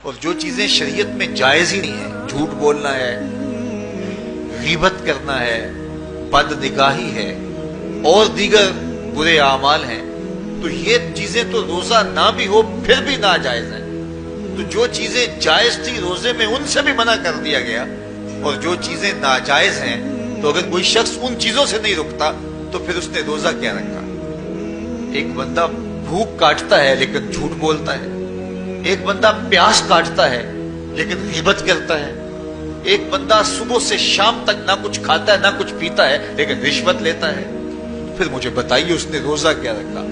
اور جو چیزیں شریعت میں جائز ہی نہیں ہیں، جھوٹ بولنا ہے، غیبت کرنا ہے، بد نگاہی ہے اور دیگر برے اعمال ہیں، تو یہ چیزیں تو روزہ نہ بھی ہو پھر بھی ناجائز ہیں۔ تو جو چیزیں جائز تھی روزے میں ان سے بھی منع کر دیا گیا، اور جو چیزیں ناجائز ہیں تو اگر کوئی شخص ان چیزوں سے نہیں رکتا تو پھر اس نے روزہ کیا رکھا؟ ایک بندہ بھوک کاٹتا ہے لیکن جھوٹ بولتا ہے، ایک بندہ پیاس کاٹتا ہے لیکن غیبت کرتا ہے، ایک بندہ صبح سے شام تک نہ کچھ کھاتا ہے نہ کچھ پیتا ہے لیکن رشوت لیتا ہے، پھر مجھے بتائیے اس نے روزہ کیا رکھا؟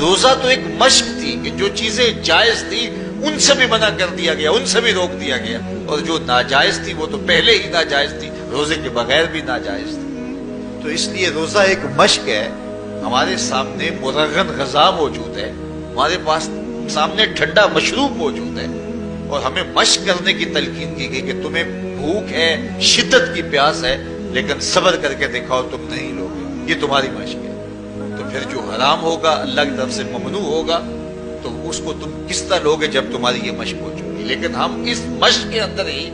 روزہ تو ایک مشق تھی کہ جو چیزیں جائز تھی ان سے بھی منع کر دیا گیا، ان سے بھی روک دیا گیا، اور جو ناجائز تھی وہ تو پہلے ہی ناجائز تھی، روزے کے بغیر بھی ناجائز تھی۔ تو اس لیے روزہ ایک مشق ہے۔ ہمارے سامنے مرغن غذا موجود ہے، ہمارے پاس سامنے ٹھنڈا مشروب موجود ہے، اور ہمیں مشق کرنے کی تلقین کی گئی کہ تمہیں بھوک ہے، شدت کی پیاس ہے، لیکن صبر کر کے دکھاؤ تم نہیں لوگے، یہ تمہاری مشق ہے۔ تو پھر جو حرام ہوگا اللہ کی طرف سے ممنوع ہوگا تو اس کو تم کس طرح لوگے جب تمہاری یہ مشق ہو چکی؟ لیکن ہم اس مشق کے اندر ہی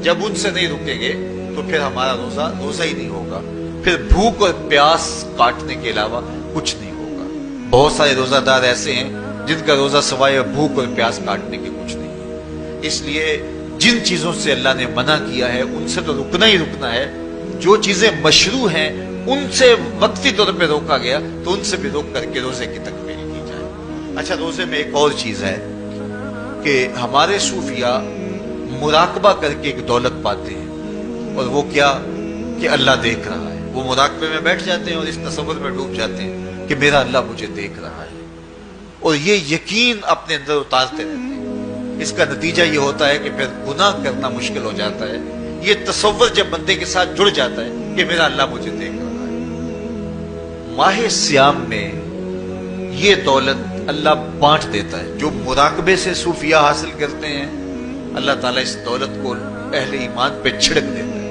جب ان سے نہیں رکیں گے تو پھر ہمارا روزہ ہی نہیں ہوگا، پھر بھوک اور پیاس کاٹنے کے علاوہ کچھ نہیں ہوگا۔ بہت سارے روزہ دار ایسے ہیں جن کا روزہ سوائے بھوک اور پیاس کاٹنے کے کچھ نہیں۔ اس لیے جن چیزوں سے اللہ نے منع کیا ہے ان سے تو رکنا ہی رکنا ہے، جو چیزیں مشروع ہیں ان سے وقتی طور پہ روکا گیا تو ان سے بھی روک کر کے روزے کی تکمیل کی جائے۔ اچھا، روزے میں ایک اور چیز ہے کہ ہمارے صوفیاء مراقبہ کر کے ایک دولت پاتے ہیں، اور وہ کیا کہ اللہ دیکھ رہا ہے۔ وہ مراقبے میں بیٹھ جاتے ہیں اور اس تصور میں ڈوب جاتے ہیں کہ میرا اللہ مجھے دیکھ رہا ہے، اور یہ یقین اپنے اندر اتارتے رہتے ہیں۔ اس کا نتیجہ یہ ہوتا ہے کہ پھر گناہ کرنا مشکل ہو جاتا ہے۔ یہ تصور جب بندے کے ساتھ جڑ جاتا ہے کہ میرا اللہ مجھے دیکھ رہا ہے۔ ماہ سیام میں یہ دولت اللہ بانٹ دیتا ہے۔ جو مراقبے سے صوفیاء حاصل کرتے ہیں، اللہ تعالیٰ اس دولت کو اہل ایمان پہ چھڑک دیتا ہے۔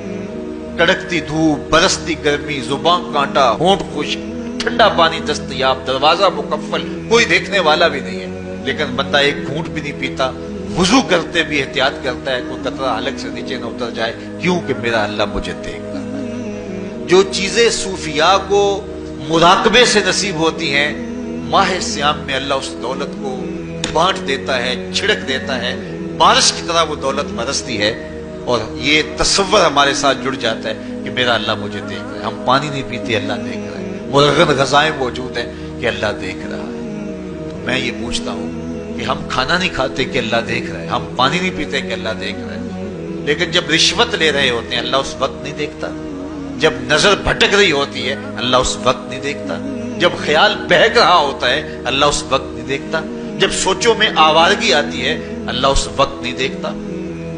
کڑکتی دھوپ، برستی گرمی، زبان کانٹا، ہونٹ خشک، ٹھنڈا پانی دستیاب، دروازہ مکفل، کوئی دیکھنے والا بھی نہیں ہے، لیکن بندہ ایک گھونٹ بھی نہیں پیتا، وضو کرتے بھی احتیاط کرتا ہے کوئی قطرہ حلق سے نیچے نہ اتر جائے، کیوں کہ میرا اللہ مجھے دیکھ رہا ہے۔ جو چیزیں صوفیاء کو مراقبے سے نصیب ہوتی ہیں، ماہ سیام میں اللہ اس دولت کو بانٹ دیتا ہے، چھڑک دیتا ہے، بارش کی طرح وہ دولت برستی ہے، اور یہ تصور ہمارے ساتھ جڑ جاتا ہے کہ میرا اللہ مجھے دیکھ رہا ہے۔ ہم پانی نہیں پیتے، اللہ دیکھ رہا ہے، مرغن غذائیں موجود ہیں کہ اللہ دیکھ رہا ہے۔ تو میں یہ پوچھتا ہوں کہ ہم کھانا نہیں کھاتے کہ اللہ دیکھ رہا ہے، ہم پانی نہیں پیتے کہ اللہ دیکھ رہا ہے، لیکن جب رشوت لے رہے ہوتے ہیں اللہ اس وقت نہیں دیکھتا؟ جب نظر بھٹک رہی ہوتی ہے اللہ اس وقت نہیں دیکھتا؟ جب خیال بہک رہا ہوتا ہے اللہ اس وقت نہیں دیکھتا؟ جب سوچوں میں آوارگی آتی ہے اللہ اس وقت نہیں دیکھتا؟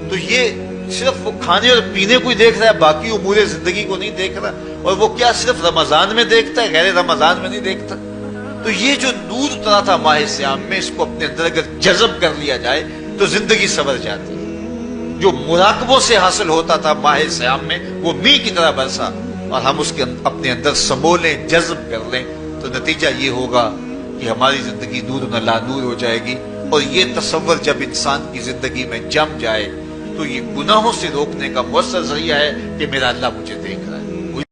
تو یہ صرف وہ کھانے اور پینے کو ہی دیکھ رہا ہے، باقی امور زندگی کو نہیں دیکھ رہا، اور وہ کیا صرف رمضان میں دیکھتا ہے، غیر رمضان میں نہیں دیکھتا؟ تو یہ جو نور اترا تھا ماہ سیام میں، اس کو اپنے اندر اگر جذب کر لیا جائے تو زندگی سنور جاتی ہے۔ جو مراقبوں سے حاصل ہوتا تھا ماہ سیام میں وہ میہ کی طرح برسا، اور ہم اس کے اپنے اندر سمولیں، جذب کر لیں تو نتیجہ یہ ہوگا کہ ہماری زندگی نور و لا نور ہو جائے گی۔ اور یہ تصور جب انسان کی زندگی میں جم جائے تو یہ گناہوں سے روکنے کا مؤثر ذریعہ ہے کہ میرا اللہ مجھے دیکھ رہا ہے۔